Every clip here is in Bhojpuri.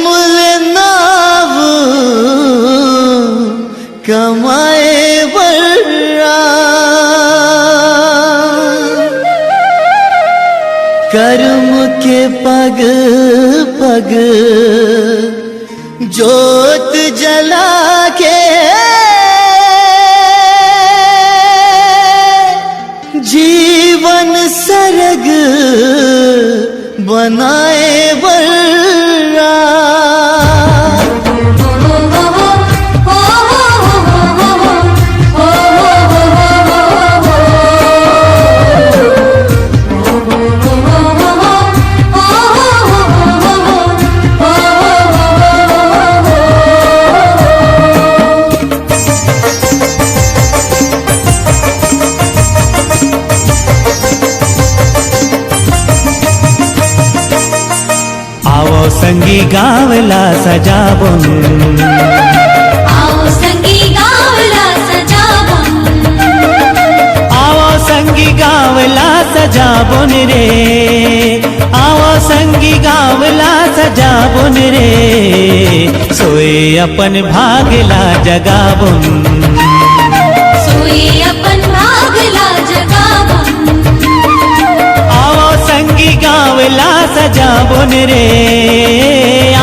मूल नाव कमाए बर्रा कर्म के पग पग जोत जला के जीवन सरग बनाए बर्रा आओ संगी गावला सजाबुन, आओ संगी गावला सजाबुन, आओ संगी गावला सजाबुन रे, आओ संगी गावला सजाबुन रे, सोए अपन भागला जगाबुन, सोए अपन भागला जगाबुन, आओ संगी गावला सजाबुन रे,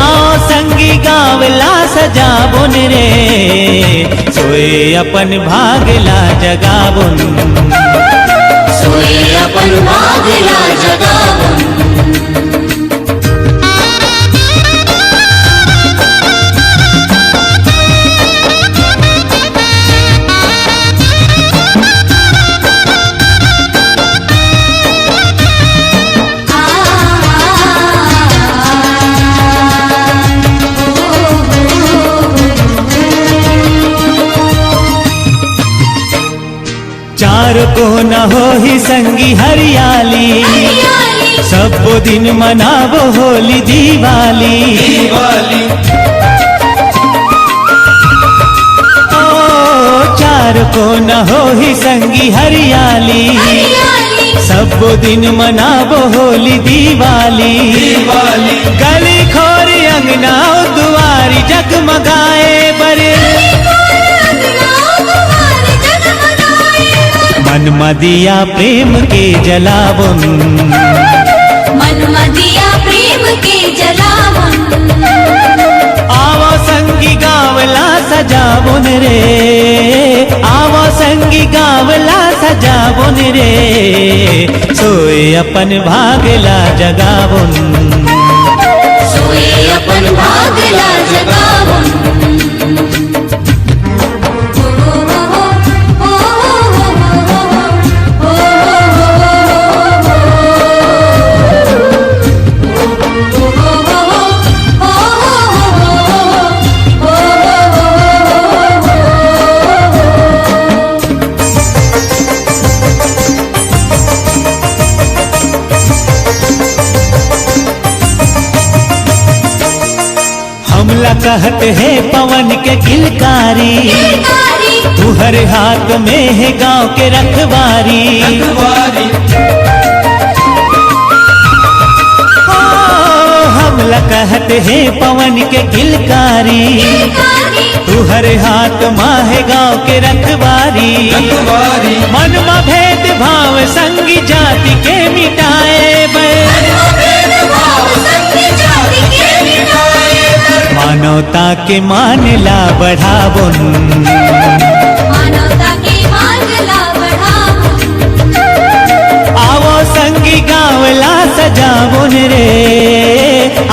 आओ संगी गावला सजाबुन रे, सोए अपन भागला जगाबुन, सोए अपन भागला जगाबुन। चार को न हो ही संगी हरियाली, हरियाली सब दिन मनावो होली दिवाली, ओ चार को न हो ही संगी हरियाली, हरियाली सब दिन मनावो होली दिवाली, गली खोरी अंगना दुआरी जगमगाए बरे, मन मदिया प्रेम के जलावन, मन मदिया प्रेम के जलावन, आवो संगी गावला सजावन रे, आवो संगी गावला सजावन रे, सोए अपन भागला जगावन, सोए अपन भागला जगावन। हमला कहत है पवन के किलकारी, तुहर हाथ में है गांव के रखवारी, ओ हमला कहत है पवन के किलकारी, तुहर हाथ माँ है गांव के रखवारी, मन में भेद भाव संगी जाति के मिटाए मानवता के मानला बढ़ावन, मानवता के मानला बढ़ावन, आवो संगी गावला सजावन रे,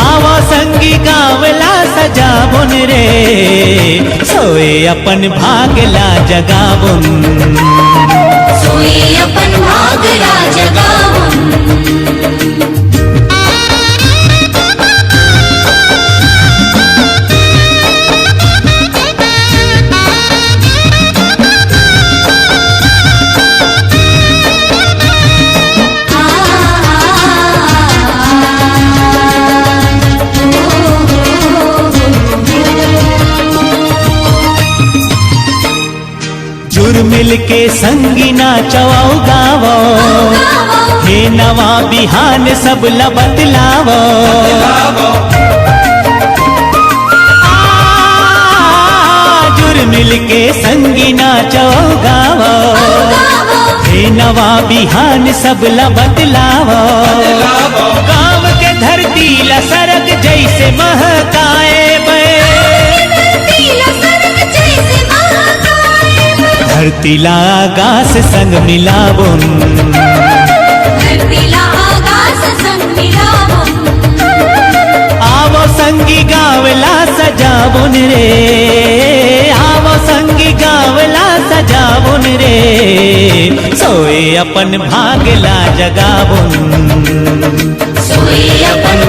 आवो संगी गावला सजावन रे, सोए अपन भागला जगावन, सोए अपन भागला जगावन। जुर मिल के संगी नाचवाओ गावो, हे नवा बिहान सब ला बतलावो, के संगी नाचो गावो हे नवा बिहान सबला बतलावो गाँव के धरती ला सरग जैसे महकाए बे धरती ला आकाश संग मिलावुन आवो संगी गावला सजावुन रे आवो संगी गावला सजावुन रे सोए अपन भागला जगावुन सोए अपन